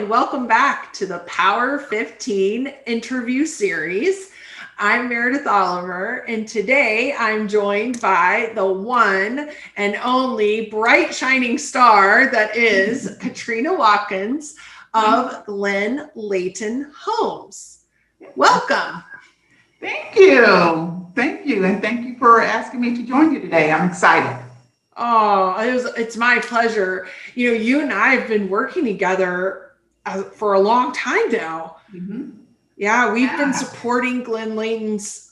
welcome back to the Power 15 interview series. I'm Meredith Oliver, and today I'm joined by the one and only bright shining star that is Katrina Watkins of Layton Homes. Welcome. Thank you. Thank you. And thank you for asking me to join you today. I'm excited. Oh, it's my pleasure. You and I have been working together for a long time now. Mm-hmm. Yeah, we've been supporting Glenn Layton's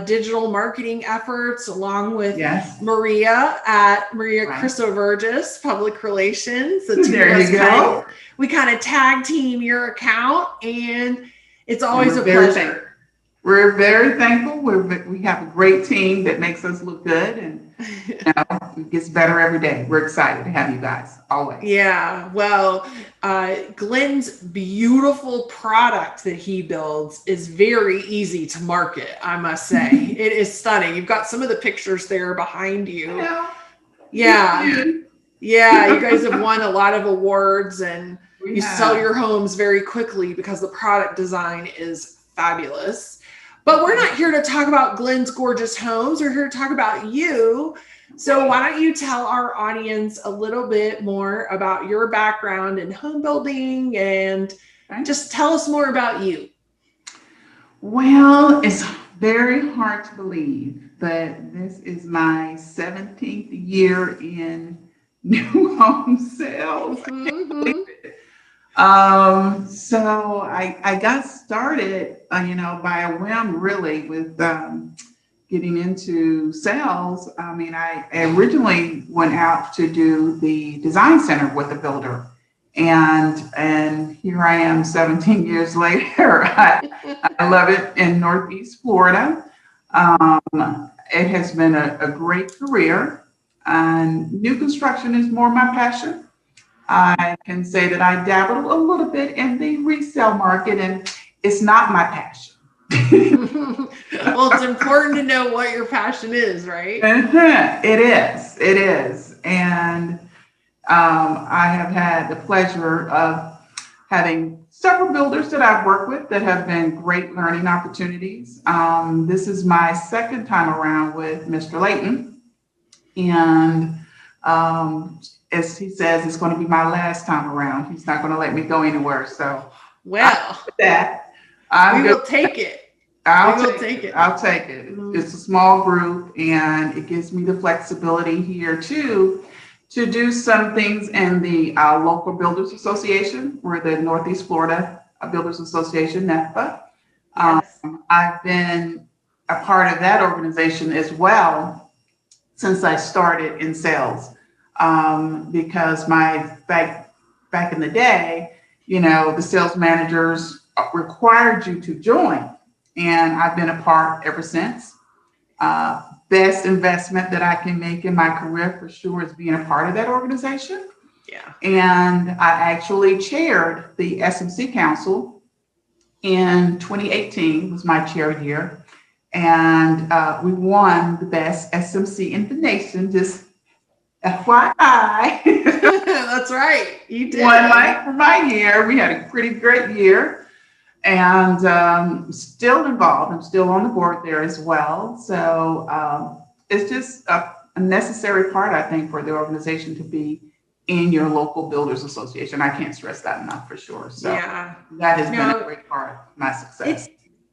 digital marketing efforts along with Maria at Maria Christovergis, Public Relations. The two there of us you go. We kind of tag team your account, and it's always a pleasure. We're very thankful. We have a great team that makes us look good, and it gets better every day. We're excited to have you guys always. Yeah, well, Glenn's beautiful product that he builds is very easy to market, I must say. It is stunning. You've got some of the pictures there behind you. Yeah, you guys have won a lot of awards, and you sell your homes very quickly because the product design is fabulous. But we're not here to talk about Glenn's gorgeous homes. We're here to talk about you. So why don't you tell our audience a little bit more about your background in home building and just tell us more about you. Well, it's very hard to believe, but this is my 17th year in new home sales. So I got started, by a whim, really, with getting into sales. I originally went out to do the design center with the builder, and here I am 17 years later. I love it in Northeast Florida. It has been a great career, and new construction is more my passion. I can say that I dabbled a little bit in the resale market, and it's not my passion. Well, it's important to know what your passion is, right? It is. And I have had the pleasure of having several builders that I've worked with that have been great learning opportunities. This is my second time around with Mr. Layton. And as he says, it's going to be my last time around. He's not going to let me go anywhere. So, we will take it. I'll take it. Mm-hmm. It's a small group, and it gives me the flexibility here too to do some things in the local Builders Association. We're the Northeast Florida Builders Association, NEFA. I've been a part of that organization as well since I started in sales. Because back in the day, the sales managers required you to join, and I've been a part ever since. Best investment that I can make in my career for sure is being a part of that organization. Yeah. And I actually chaired the SMC Council in 2018, was my chair year, and we won the best SMC in the nation. Just FYI. That's right. You did. For my year. We had a pretty great year, and still involved. I'm still on the board there as well. So it's just a necessary part, I think, for the organization to be in your local Builders Association. I can't stress that enough for sure. So that has been a great part of my success.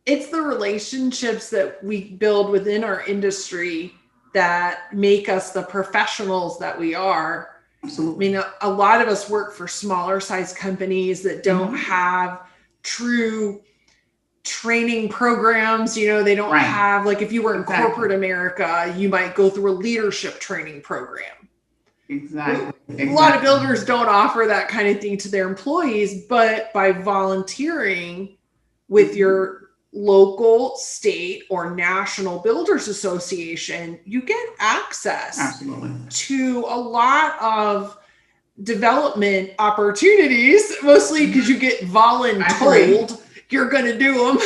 It's the relationships that we build within our industry that make us the professionals that we are. Absolutely. A lot of us work for smaller size companies that don't have true training programs. They don't have, like, if you were in corporate America, you might go through a leadership training program. Exactly. A lot of builders don't offer that kind of thing to their employees, but by volunteering with your local, state, or national builders association, you get access to a lot of development opportunities, mostly because you get voluntold you're going to do them.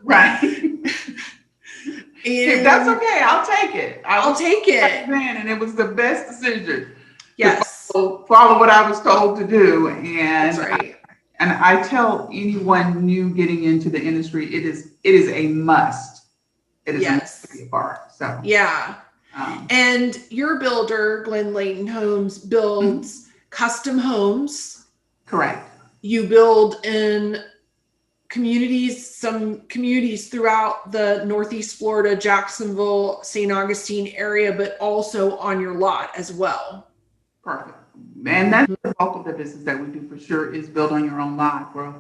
Right. If that's okay, I'll take it. I'll take it. And it was the best decision. Yes. To follow what I was told to do. And that's right. And I tell anyone new getting into the industry, it is a must. It is a must to be a part. So yeah. And your builder, Glenn Layton Homes, builds custom homes. Correct. You build in communities, some communities throughout the Northeast Florida, Jacksonville, St. Augustine area, but also on your lot as well. Perfect. And that's the bulk of the business that we do for sure is build on your own lot. Where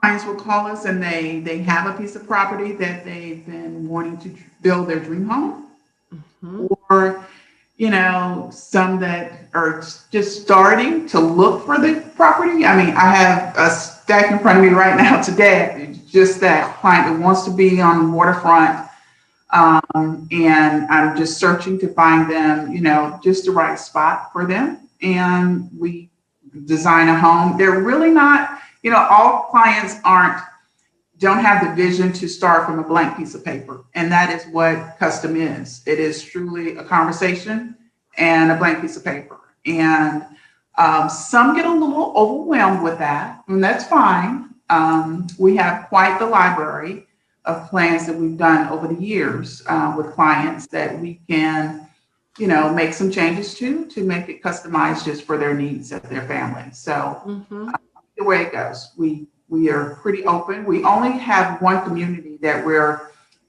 clients will call us and they have a piece of property that they've been wanting to build their dream home, or some that are just starting to look for the property. I mean, I have a stack in front of me right now today, just that client that wants to be on the waterfront. And I'm just searching to find them, just the right spot for them. And we design a home. They're really not, all clients don't have the vision to start from a blank piece of paper. And that is what custom is. It is truly a conversation and a blank piece of paper. And some get a little overwhelmed with that, and that's fine. We have quite the library of plans that we've done over the years with clients that we can, make some changes to make it customized just for their needs of their family. So the way it goes, we are pretty open. We only have one community that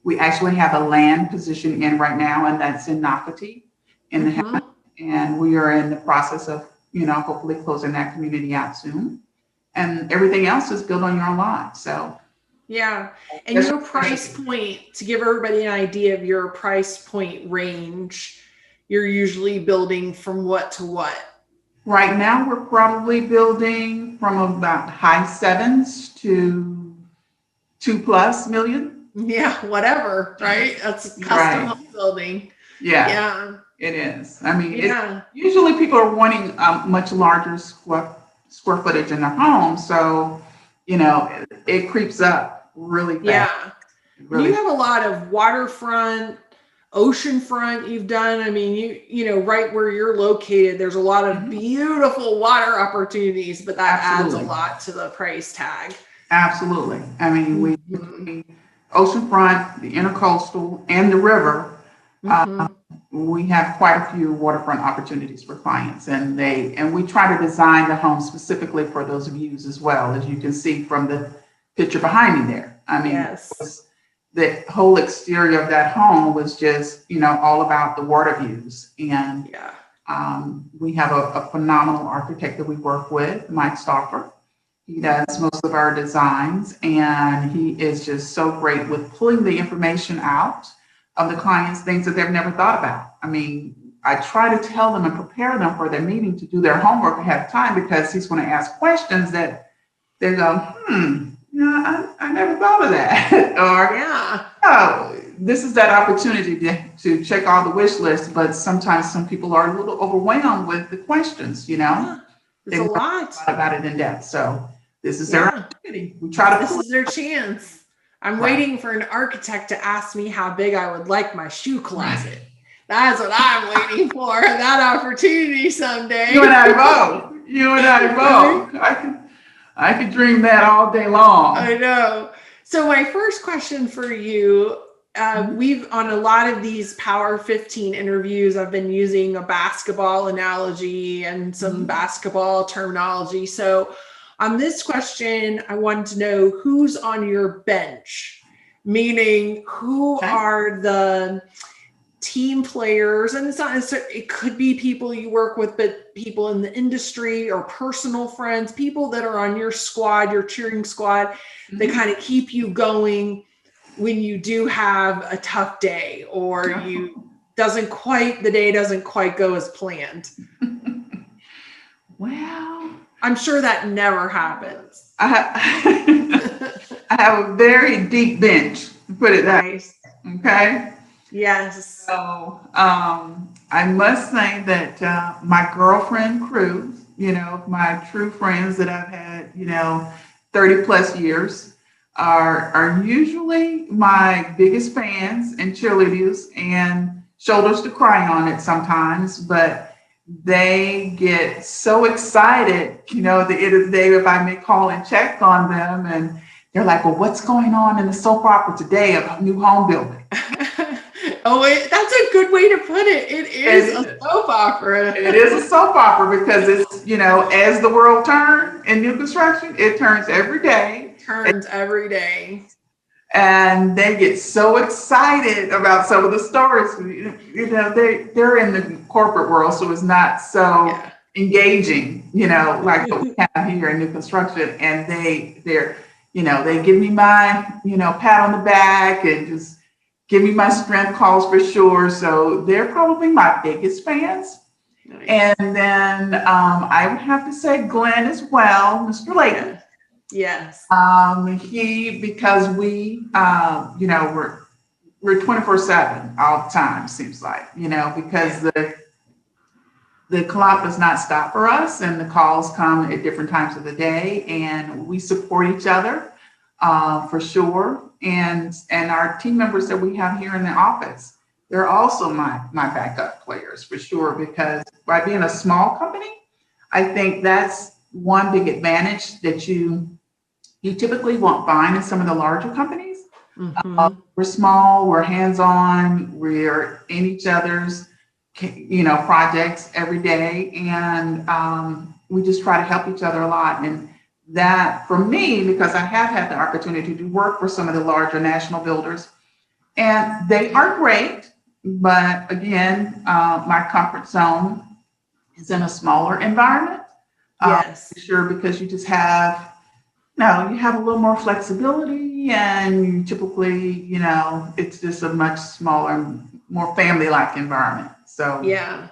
we actually have a land position in right now, and that's in Nocatee in the Hamptons. And we are in the process of, hopefully closing that community out soon. And everything else is built on your own lot. So yeah. And your price point, to give everybody an idea of your price point range, you're usually building from what to what? Right now, we're probably building from about high sevens to $2+ million. Yeah, whatever, right? That's custom home building. Yeah, it is. I mean, usually people are wanting much larger square footage in their home. So, it creeps up really fast. Yeah. You have a lot of waterfront, oceanfront you've done. I mean, right where you're located, there's a lot of beautiful water opportunities, but that adds a lot to the price tag. Absolutely. I mean, we oceanfront, the intercoastal, and the river. We have quite a few waterfront opportunities for clients, and we try to design the home specifically for those views as well, as you can see from the picture behind me there. I mean, the whole exterior of that home was just, all about the water views. And we have a phenomenal architect that we work with, Mike Stauffer. He does most of our designs, and he is just so great with pulling the information out of the clients, things that they've never thought about. I mean, I try to tell them and prepare them for their meeting to do their homework ahead of time, because he's going to ask questions that they go, I never thought of that. Or, oh, this is that opportunity to check all the wish lists, but sometimes some people are a little overwhelmed with the questions, There's a lot about it in depth. So this is their opportunity. We try to. This is their chance. I'm waiting for an architect to ask me how big I would like my shoe closet. That's what I'm waiting for, that opportunity someday. You and I both. I could dream that all day long. I know. So my first question for you, we've on a lot of these Power 15 interviews, I've been using a basketball analogy and some basketball terminology. So on this question, I wanted to know who's on your bench, meaning who are the team players, and it's not necessarily, it could be people you work with, but people in the industry or personal friends, people that are on your squad, your cheering squad, that kind of keep you going when you do have a tough day, or the day doesn't quite go as planned. Well, I'm sure that never happens. I have a very deep bench, to put it that way. Okay. Yes. So I must say that my girlfriend crew, my true friends that I've had, 30+ years, are usually my biggest fans and cheerleaders and shoulders to cry on it sometimes, but they get so excited, at the end of the day, if I may call and check on them, and they're like, well, what's going on in the soap opera today of new home building? That's a good way to put it. It is a soap opera. It is a soap opera because it's, as the world turns in new construction, it turns every day. Turns every day. And they get so excited about some of the stories. They're in the corporate world, so it's not so engaging, like what we have here in new construction. And they give me my, pat on the back and just give me my strength calls for sure. So they're probably my biggest fans. Nice. And then I would have to say Glenn as well, Mr. Layton. Yes. Because we, we're 24/7 all the time, seems like, because the clock does not stop for us, and the calls come at different times of the day, and we support each other for sure. And our team members that we have here in the office, they're also my backup players for sure, because by being a small company, I think that's one big advantage that you typically won't find in some of the larger companies. Mm-hmm. We're small, we're hands-on, we're in each other's, projects every day. And we just try to help each other a lot. And that for me, because I have had the opportunity to work for some of the larger national builders, and they are great. But again, my comfort zone is in a smaller environment. Yes. Sure, because you just have, you have a little more flexibility, and you typically, it's just a much smaller, more family-like environment. So yeah,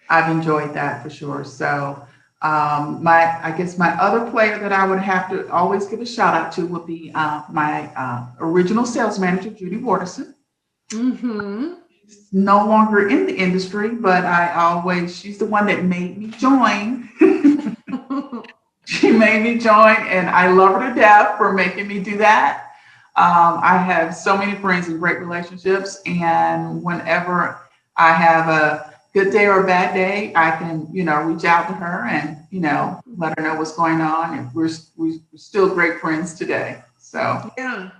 I've enjoyed that for sure. So I guess my other player that I would have to always give a shout out to would be my original sales manager, Judy Waterson. Mm-hmm. She's no longer in the industry, but she's the one that made me join. She made me join, and I love her to death for making me do that. I have so many friends and great relationships, and whenever I have a good day or a bad day, I can, reach out to her and, let her know what's going on. And we're still great friends today. So, yeah.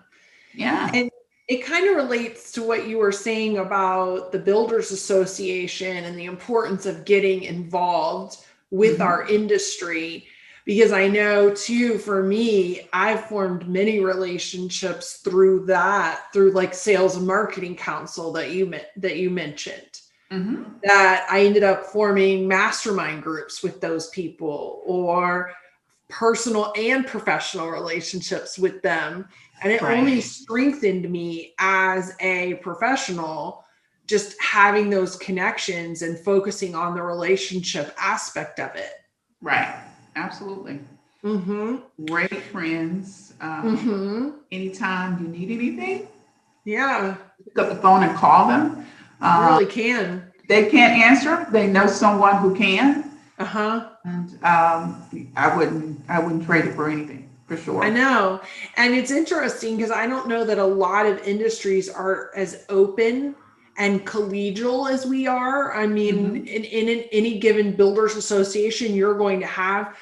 And it kind of relates to what you were saying about the Builders Association and the importance of getting involved with our industry. Because I know too, for me, I've formed many relationships through like sales and marketing council that you mentioned. Mm-hmm. That I ended up forming mastermind groups with those people, or personal and professional relationships with them. And it only strengthened me as a professional, just having those connections and focusing on the relationship aspect of it. Right. Absolutely. Mm-hmm. Great friends. Anytime you need anything. Yeah. Pick up the phone and call them. You really can. They can't answer. They know someone who can. Uh-huh. And I wouldn't trade it for anything, for sure. I know. And it's interesting because I don't know that a lot of industries are as open and collegial as we are. I mean, in any given builders association, you're going to have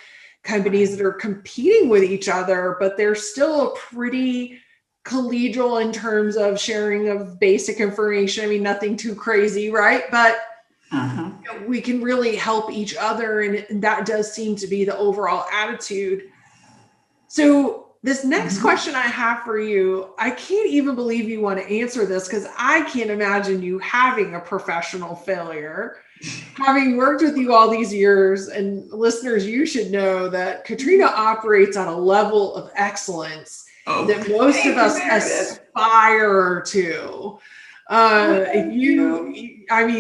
companies that are competing with each other, but they're still pretty collegial in terms of sharing of basic information. I mean, nothing too crazy, right? But we can really help each other. And that does seem to be the overall attitude. So this next question I have for you, I can't even believe you want to answer this, because I can't imagine you having a professional failure. Having worked with you all these years, and listeners, you should know that Katrina operates on a level of excellence that most of us aspire to.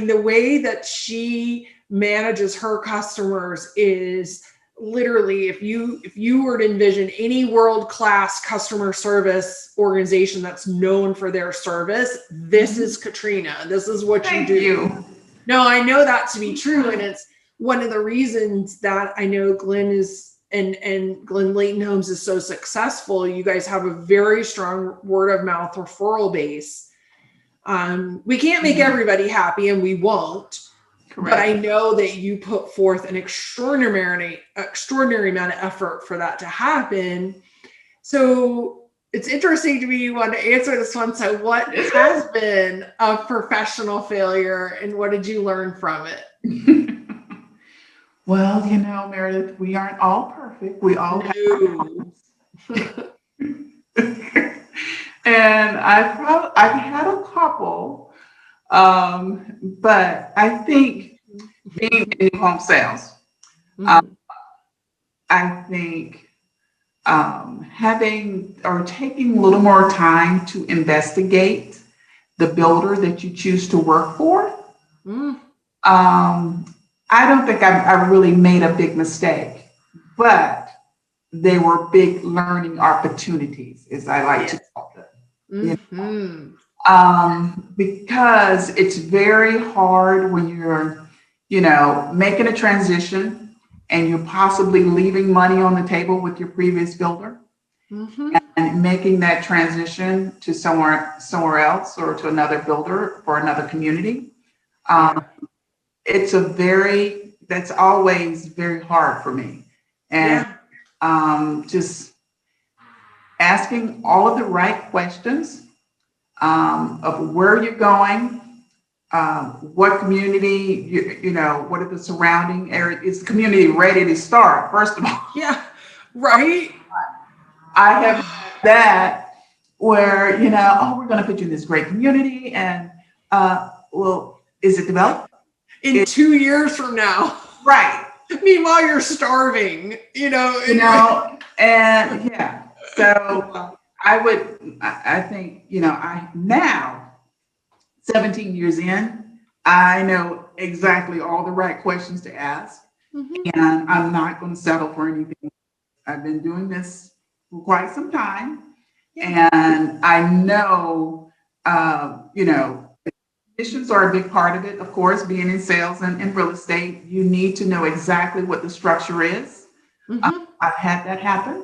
The way that she manages her customers is literally, if you were to envision any world-class customer service organization that's known for their service, this is Katrina. This is what you do. You. No, I know that to be true. And it's one of the reasons that I know Glenn is and Glenn Layton Homes is so successful. You guys have a very strong word of mouth referral base. We can't make everybody happy, and we won't. But I know that you put forth an extraordinary amount of effort for that to happen. So it's interesting to me you want to answer this one. So what has been a professional failure and what did you learn from it? Well, Meredith, we aren't all perfect. We all have and I've had a couple, but I think being in home sales, I think having or taking a little more time to investigate the builder that you choose to work for. I don't think I really made a big mistake, but they were big learning opportunities, as I like to call them. Because it's very hard when you're, making a transition and you're possibly leaving money on the table with your previous builder and making that transition to somewhere else or to another builder for another community. That's always very hard for me. And just asking all of the right questions of where you're going, what community, what are the surrounding areas? Is the community ready to start, first of all? Yeah, right. I have that where, we're going to put you in this great community and, well, is it developed? In 2 years from now. Right. Meanwhile, you're starving, and so I think, I now 17 years in, I know exactly all the right questions to ask and I'm not going to settle for anything. I've been doing this for quite some time and I know, conditions are a big part of it. Of course, being in sales and in real estate, you need to know exactly what the structure is. I've had that happen.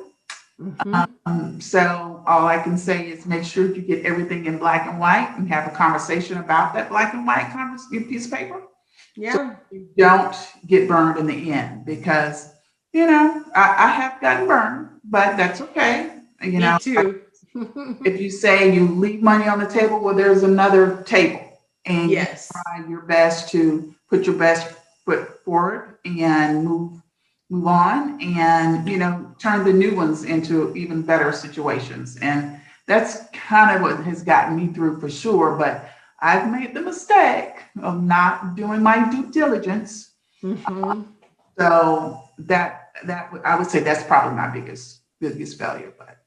So all I can say is make sure you get everything in black and white and have a conversation about that black and white piece of paper. So you don't get burned in the end because, I have gotten burned, but that's okay. Me too. If you say you leave money on the table, well, there's another table. And you try your best to put your best foot forward and move on and, turn the new ones into even better situations. And that's kind of what has gotten me through for sure. But I've made the mistake of not doing my due diligence. So that I would say that's probably my biggest failure. But,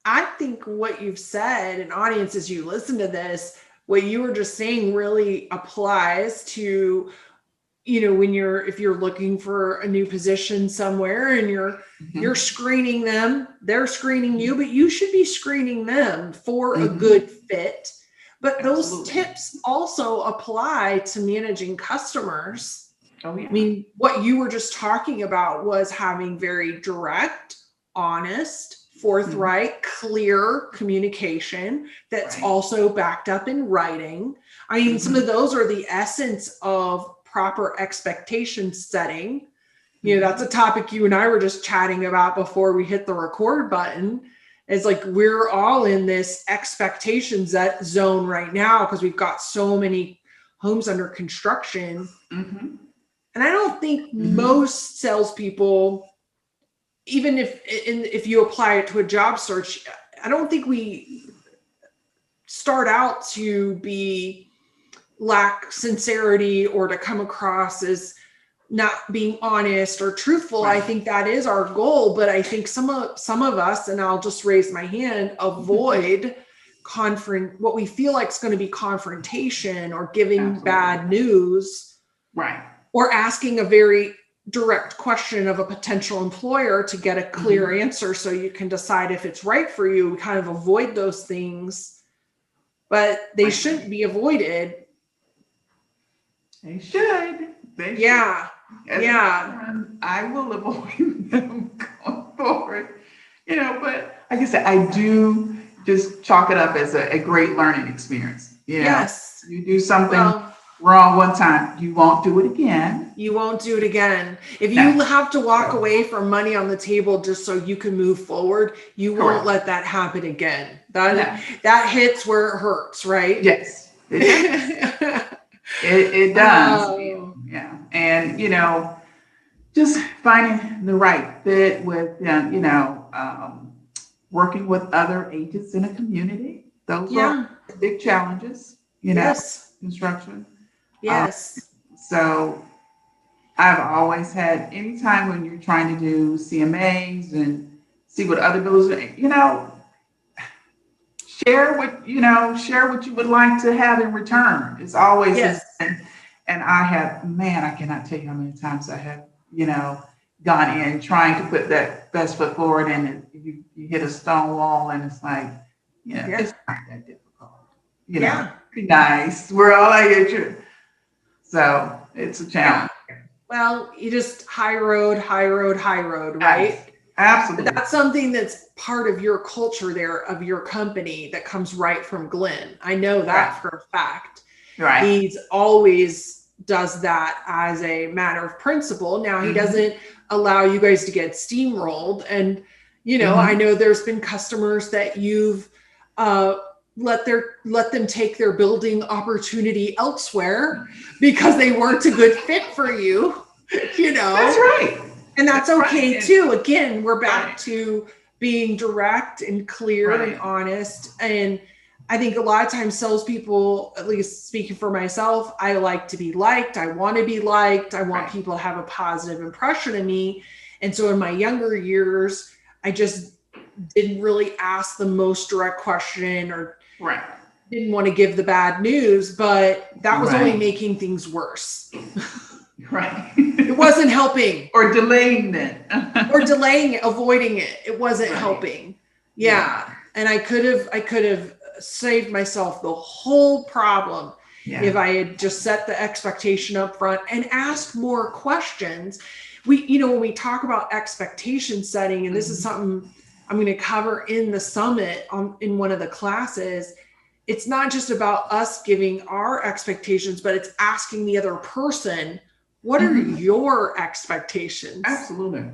I think what you've said, and audience, as you listen to this, what you were just saying really applies to, if you're looking for a new position somewhere and you're screening them, they're screening you, but you should be screening them for a good fit. But those tips also apply to managing customers. I mean, what you were just talking about was having very direct, honest, forthright, clear communication that's also backed up in writing. I mean, some of those are the essence of proper expectation setting. That's a topic you and I were just chatting about before we hit the record button. It's like we're all in this expectations zone right now because we've got so many homes under construction. And I don't think most salespeople, even if you apply it to a job search, I don't think we start out to lack sincerity or to come across as not being honest or truthful. I think that is our goal, but I think some of us, and I'll just raise my hand, avoid what we feel like is going to be confrontation or giving bad news, or asking a very direct question of a potential employer to get a clear answer so you can decide if it's right for you. We kind of avoid those things, but they shouldn't be avoided. They should. I will avoid them going forward. But like I said, I do just chalk it up as a great learning experience. You do something Wrong one time. You won't do it again. You won't do it again. If No. you have to walk away from money on the table just so you can move forward, you won't let that happen again. That hits where it hurts, right? Yes. It does. Yeah. And, just finding the right fit with, working with other agents in a community. Those are big challenges, construction. Yes. So I've always had, anytime when you're trying to do CMAs and see what other builders, share what you would like to have in return. It's always, and I cannot tell you how many times I have, gone in trying to put that best foot forward, and you hit a stone wall, and it's like, it's not that difficult. Be nice. We're all like it. So it's a challenge. Well, you just high road, right? Yes, absolutely. But that's something that's part of your culture there, of your company, that comes right from Glenn. I know that for a fact. Right. He's always does that as a matter of principle. Now he doesn't allow you guys to get steamrolled. And, I know there's been customers that you've let them take their building opportunity elsewhere because they weren't a good fit for you, That's right. And that's okay too. Again, we're back to being direct and clear and honest. And I think a lot of times salespeople, at least speaking for myself, I like to be liked. I want to be liked. I want people to have a positive impression of me. And so in my younger years, I just didn't really ask the most direct question, or didn't want to give the bad news, but that was only making things worse. It wasn't helping. Or delaying it. Avoiding it. It wasn't helping. Yeah. And I could have saved myself the whole problem if I had just set the expectation up front and asked more questions. When we talk about expectation setting, and this is something I'm going to cover in the summit in one of the classes, it's not just about us giving our expectations, but it's asking the other person, what are your expectations? Absolutely.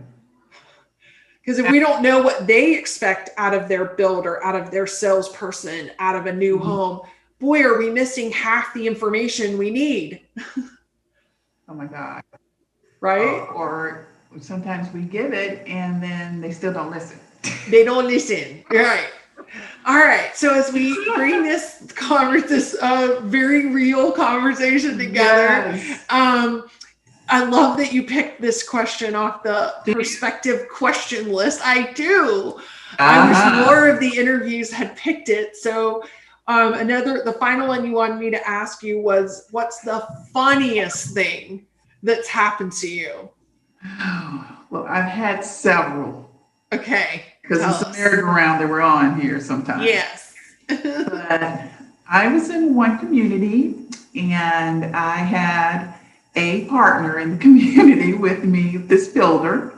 Because if we don't know what they expect out of their builder, out of their salesperson, out of a new home, boy, are we missing half the information we need. Oh my God. Right? Or sometimes we give it and then they still don't listen. They don't listen. Right. All right. So as we bring this very real conversation together, I love that you picked this question off the perspective question list. I do. I wish more of the interviews had picked it. So the final one you wanted me to ask you was, what's the funniest thing that's happened to you? Well, I've had several. Okay. Because it's a merry-go-round that we're on here sometimes. Yes. But I was in one community and I had a partner in the community with me, this builder.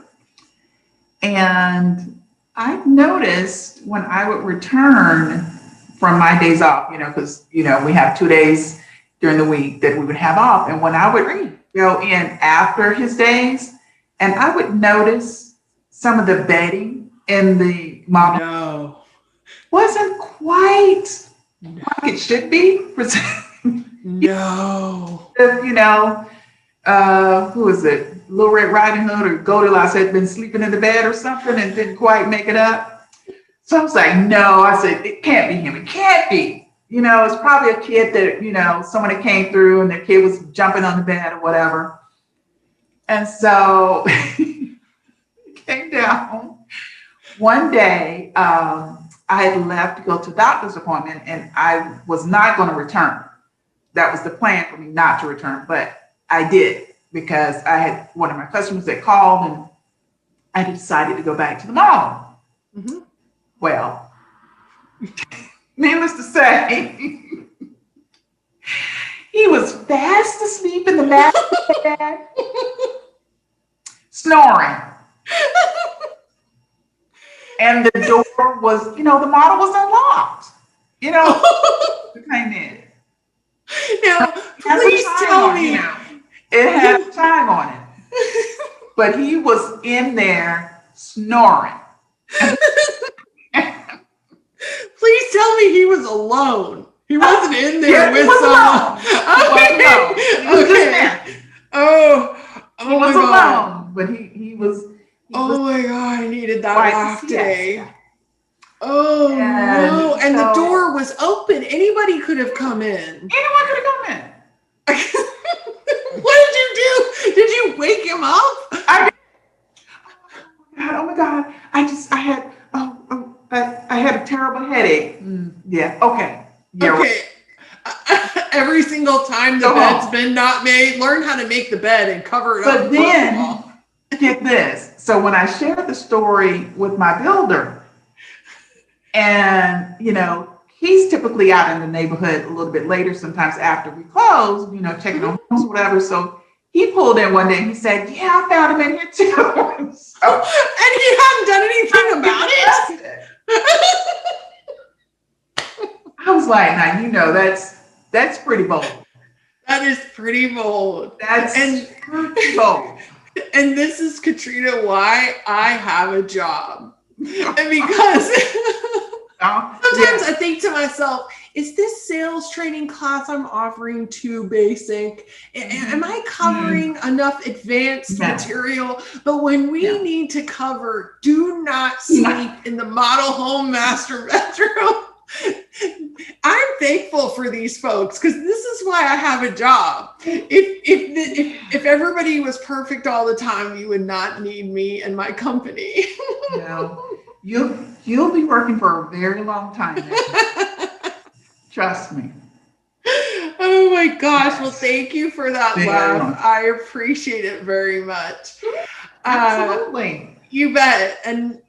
And I've noticed when I would return from my days off, because, we have 2 days during the week that we would have off. And when I would go in after his days, and I would notice some of the bedding in the model wasn't quite like it should be. Who is it? Little Red Riding Hood or Goldilocks had been sleeping in the bed or something and didn't quite make it up. So I was like, no, I said, it can't be him. It can't be. It's probably a kid that, someone that came through and their kid was jumping on the bed or whatever. And so it came down. One day, I had left to go to a doctor's appointment and I was not going to return. That was the plan for me not to return, but I did because I had one of my customers that called and I decided to go back to the mall. Well, needless to say, he was fast asleep in the bed, snoring. And the door was, the model was unlocked. Who came in? Now, please tell me. It had time on it. But he was in there snoring. Please tell me he was alone. He wasn't in there with someone. Okay. Oh my God. But he was. Oh my God, I needed that laugh today. Oh no. And the door was open. Anybody could have come in. Anyone could have come in. What did you do? Did you wake him up? Oh my God. I had a terrible headache. Yeah. Okay. Yeah. Okay. Every single time the bed's been not made, learn how to make the bed and cover it up. But then, get this. So when I shared the story with my builder, and, he's typically out in the neighborhood a little bit later, sometimes after we close, checking on homes or whatever. So he pulled in one day and he said, yeah, I found him in here too. And he hadn't done anything about it. I was like, now, that's pretty bold. That is pretty bold. That's pretty bold. And this is, Katrina, why I have a job. And because sometimes I think to myself, is this sales training class I'm offering too basic? Am I covering enough advanced material? But when we need to cover, do not sleep in the model home master bedroom. I'm thankful for these folks because this is why I have a job. If everybody was perfect all the time, you would not need me and my company. No, you'll be working for a very long time. Trust me. Oh my gosh! Well, thank you for that laugh. I appreciate it very much. Absolutely. You bet. And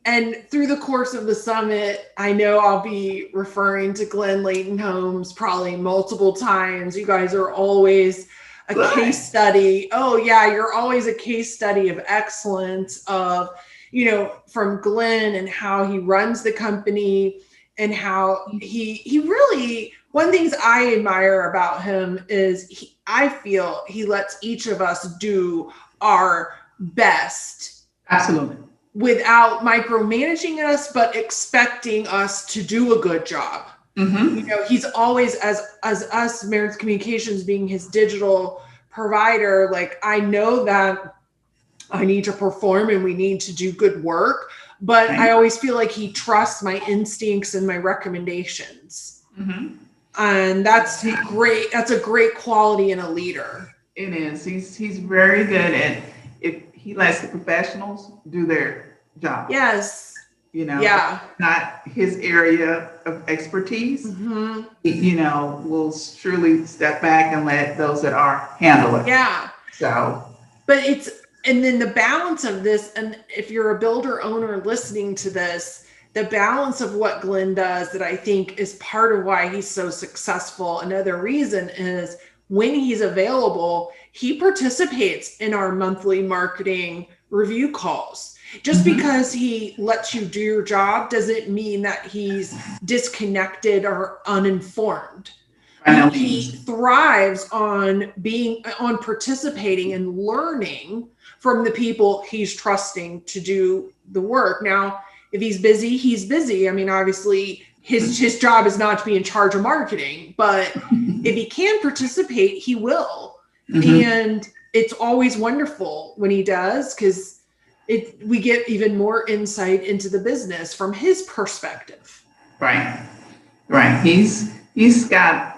through the course of the summit, I know I'll be referring to Glenn Layton Homes probably multiple times. You guys are always a case study. Oh yeah, you're always a case study of excellence of, from Glenn and how he runs the company and how he really, one thing I admire about him is I feel he lets each of us do our best. Absolutely. Without micromanaging us, but expecting us to do a good job. Mm-hmm. He's always, as us, Marriage Communications being his digital provider, like I know that I need to perform and we need to do good work, but I always feel like he trusts my instincts and my recommendations. Mm-hmm. And that's great. That's a great quality in a leader. It is. He's very good at it. He lets the professionals do their job. Yes. Not his area of expertise. Mm-hmm. Will truly step back and let those that are handle it. Yeah. So, but and then the balance of this, and if you're a builder owner listening to this, the balance of what Glenn does that I think is part of why he's so successful. Another reason is when he's available, he participates in our monthly marketing review calls. Just because he lets you do your job doesn't mean that he's disconnected or uninformed. He thrives on participating and learning from the people he's trusting to do the work. Now, if he's busy, he's busy. I mean, obviously his job is not to be in charge of marketing, but if he can participate, he will. And it's always wonderful when he does, because we get even more insight into the business from his perspective. Right. He's got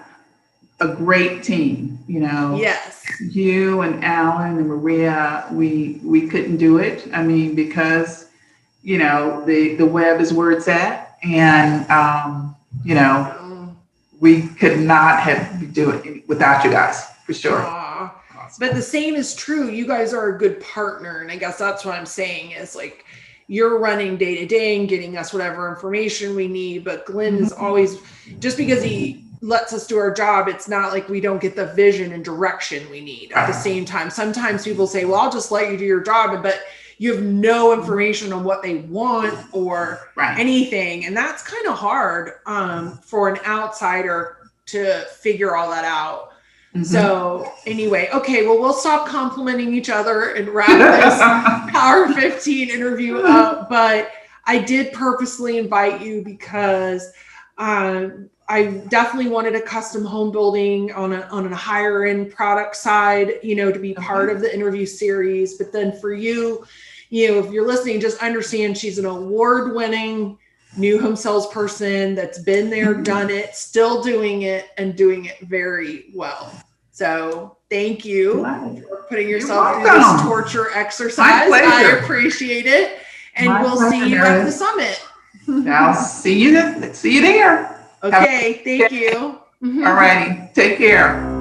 a great team, Yes. You and Alan and Maria, we couldn't do it. I mean, because, the web is where it's at. And, we could not have do it without you guys, for sure. Awesome. But the same is true. You guys are a good partner. And I guess that's what I'm saying is like, you're running day to day and getting us whatever information we need. But Glenn is always, just because he lets us do our job, it's not like we don't get the vision and direction we need at the same time. Sometimes people say, well, I'll just let you do your job, but you have no information on what they want or anything. And that's kind of hard for an outsider to figure all that out. So anyway, okay, well, we'll stop complimenting each other and wrap this Power 15 interview up. But I did purposely invite you because I definitely wanted a custom home building on a higher end product side, to be part of the interview series. But then for you, if you're listening, just understand she's an award-winning new home salesperson that's been there, done it, still doing it, and doing it very well. So thank you for putting yourself through this torture exercise. I appreciate it. And we'll see you at the summit. I'll see you there. Okay, thank you. All righty. Take care.